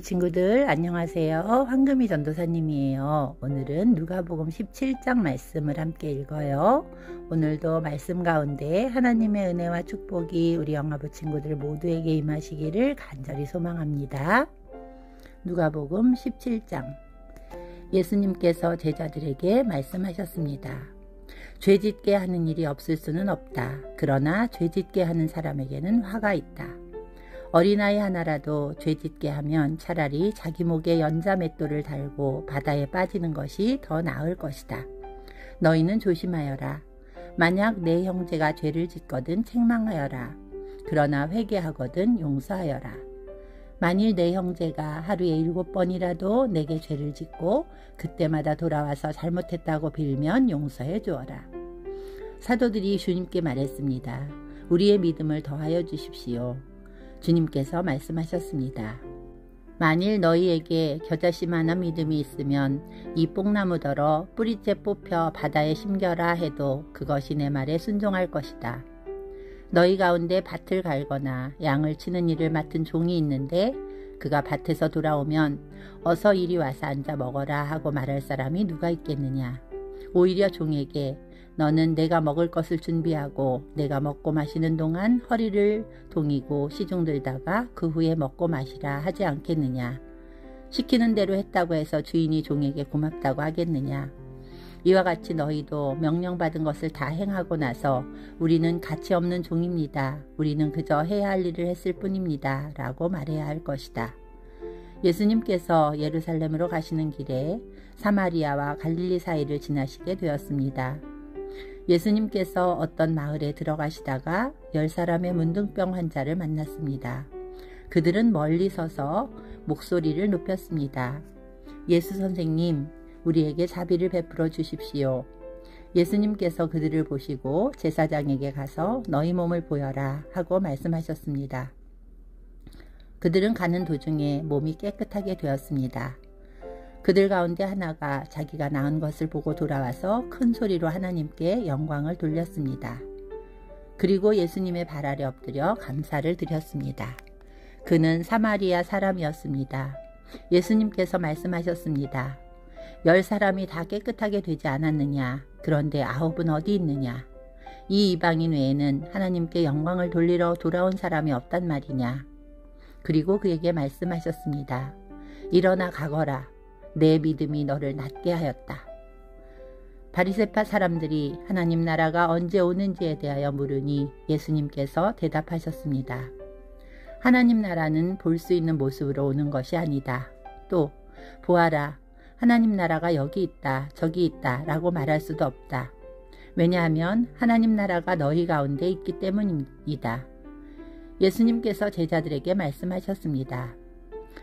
친구들 안녕하세요. 황금이 전도사님이에요. 오늘은 누가복음 17장 말씀을 함께 읽어요. 오늘도 말씀 가운데 하나님의 은혜와 축복이 우리 영아부 친구들 모두에게 임하시기를 간절히 소망합니다. 누가복음 17장. 예수님께서 제자들에게 말씀하셨습니다. 죄짓게 하는 일이 없을 수는 없다. 그러나 죄짓게 하는 사람에게는 화가 있다. 어린아이 하나라도 죄짓게 하면 차라리 자기 목에 연자맷돌을 달고 바다에 빠지는 것이 더 나을 것이다. 너희는 조심하여라. 만약 내 형제가 죄를 짓거든 책망하여라. 그러나 회개하거든 용서하여라. 만일 내 형제가 하루에 7번이라도 내게 죄를 짓고 그때마다 돌아와서 잘못했다고 빌면 용서해 주어라. 사도들이 주님께 말했습니다. 우리의 믿음을 더하여 주십시오. 주님께서 말씀하셨습니다. 만일 너희에게 겨자씨만한 믿음이 있으면 이 뽕나무더러 뿌리째 뽑혀 바다에 심겨라 해도 그것이 내 말에 순종할 것이다. 너희 가운데 밭을 갈거나 양을 치는 일을 맡은 종이 있는데 그가 밭에서 돌아오면 어서 이리 와서 앉아 먹어라 하고 말할 사람이 누가 있겠느냐. 오히려 종에게 너는 내가 먹을 것을 준비하고 내가 먹고 마시는 동안 허리를 동이고 시중 들다가 그 후에 먹고 마시라 하지 않겠느냐. 시키는 대로 했다고 해서 주인이 종에게 고맙다고 하겠느냐. 이와 같이 너희도 명령받은 것을 다 행하고 나서 우리는 가치 없는 종입니다. 우리는 그저 해야 할 일을 했을 뿐입니다. 라고 말해야 할 것이다. 예수님께서 예루살렘으로 가시는 길에 사마리아와 갈릴리 사이를 지나시게 되었습니다. 예수님께서 어떤 마을에 들어가시다가 10사람의 문둥병 환자를 만났습니다. 그들은 멀리 서서 목소리를 높였습니다. 예수 선생님, 우리에게 자비를 베풀어 주십시오. 예수님께서 그들을 보시고 제사장에게 가서 너희 몸을 보여라 하고 말씀하셨습니다. 그들은 가는 도중에 몸이 깨끗하게 되었습니다. 그들 가운데 하나가 자기가 나은 것을 보고 돌아와서 큰 소리로 하나님께 영광을 돌렸습니다. 그리고 예수님의 발 아래 엎드려 감사를 드렸습니다. 그는 사마리아 사람이었습니다. 예수님께서 말씀하셨습니다. 10사람이 다 깨끗하게 되지 않았느냐? 그런데 9은 어디 있느냐? 이 이방인 외에는 하나님께 영광을 돌리러 돌아온 사람이 없단 말이냐? 그리고 그에게 말씀하셨습니다. 일어나 가거라. 내 믿음이 너를 낫게 하였다. 바리새파 사람들이 하나님 나라가 언제 오는지에 대하여 물으니 예수님께서 대답하셨습니다. 하나님 나라는 볼 수 있는 모습으로 오는 것이 아니다. 또 보아라, 하나님 나라가 여기 있다, 저기 있다 라고 말할 수도 없다. 왜냐하면 하나님 나라가 너희 가운데 있기 때문이다. 예수님께서 제자들에게 말씀하셨습니다.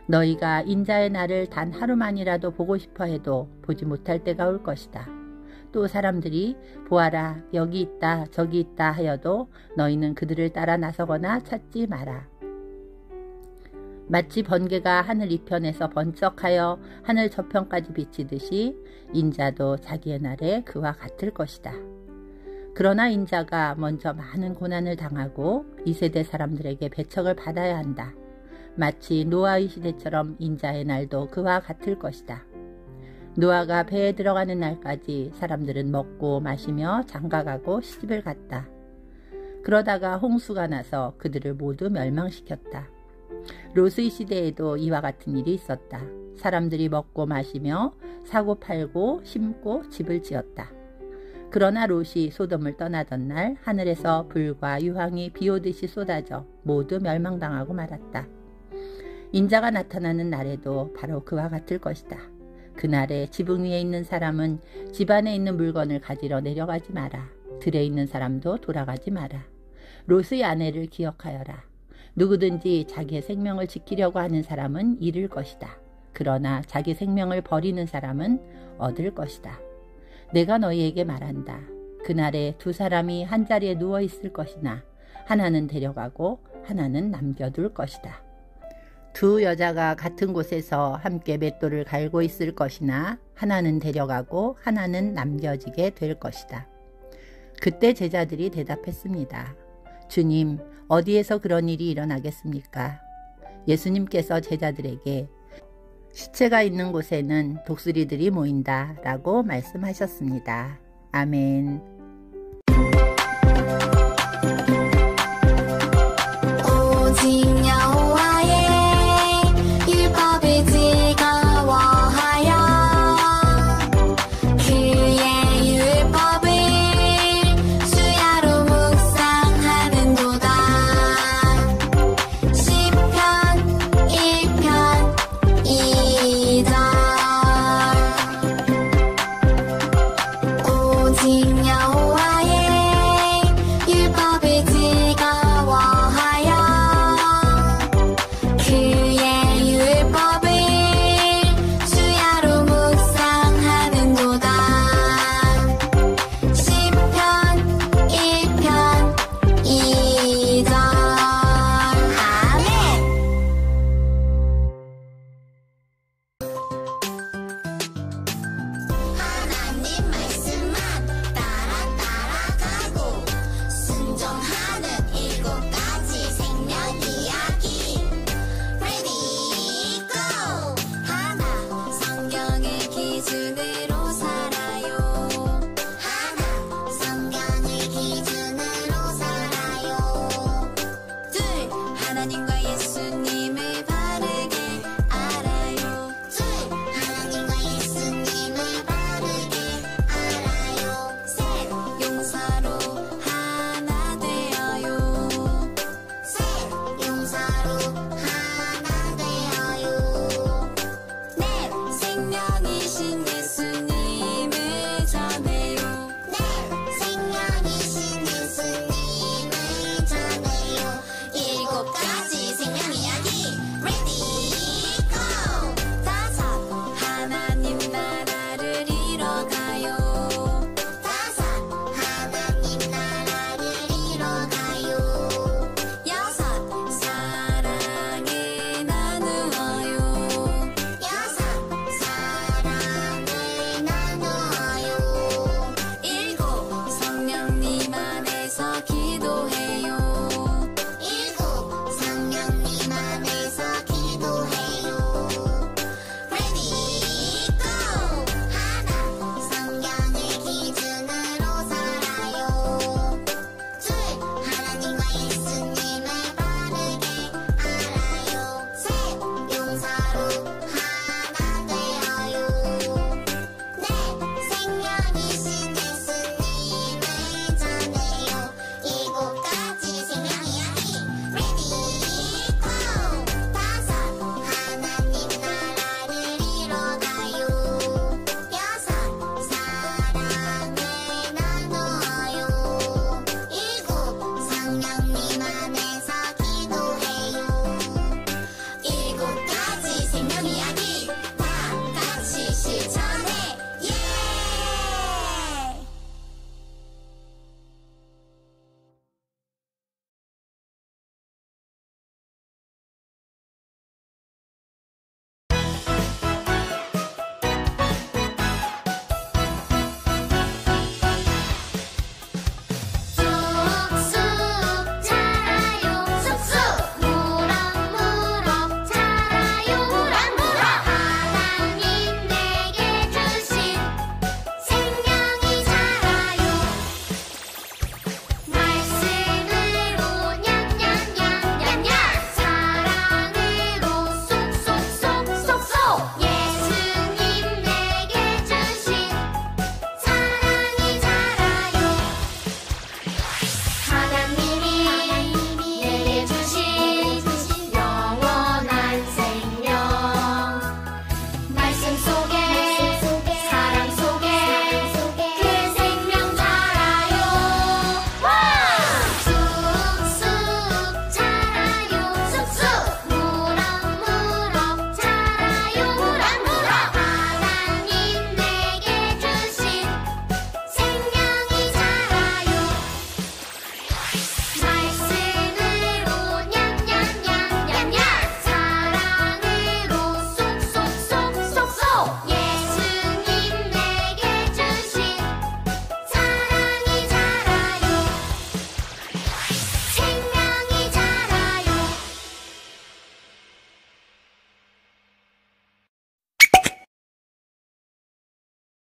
너희가 인자의 날을 단 하루만이라도 보고 싶어 해도 보지 못할 때가 올 것이다. 또 사람들이 보아라, 여기 있다, 저기 있다 하여도 너희는 그들을 따라 나서거나 찾지 마라. 마치 번개가 하늘 이편에서 번쩍하여 하늘 저편까지 비치듯이 인자도 자기의 날에 그와 같을 것이다. 그러나 인자가 먼저 많은 고난을 당하고 이 세대 사람들에게 배척을 받아야 한다. 마치 노아의 시대처럼 인자의 날도 그와 같을 것이다. 노아가 배에 들어가는 날까지 사람들은 먹고 마시며 장가가고 시집을 갔다. 그러다가 홍수가 나서 그들을 모두 멸망시켰다. 롯의 시대에도 이와 같은 일이 있었다. 사람들이 먹고 마시며 사고 팔고 심고 집을 지었다. 그러나 롯이 소돔을 떠나던 날 하늘에서 불과 유황이 비오듯이 쏟아져 모두 멸망당하고 말았다. 인자가 나타나는 날에도 바로 그와 같을 것이다. 그날에 지붕 위에 있는 사람은 집 안에 있는 물건을 가지러 내려가지 마라. 들에 있는 사람도 돌아가지 마라. 롯의 아내를 기억하여라. 누구든지 자기의 생명을 지키려고 하는 사람은 잃을 것이다. 그러나 자기 생명을 버리는 사람은 얻을 것이다. 내가 너희에게 말한다. 그날에 2사람이 한 자리에 누워 있을 것이나 하나는 데려가고 하나는 남겨둘 것이다. 2 여자가 같은 곳에서 함께 맷돌을 갈고 있을 것이나 하나는 데려가고 하나는 남겨지게 될 것이다. 그때 제자들이 대답했습니다. 주님, 어디에서 그런 일이 일어나겠습니까? 예수님께서 제자들에게 시체가 있는 곳에는 독수리들이 모인다 라고 말씀하셨습니다. 아멘.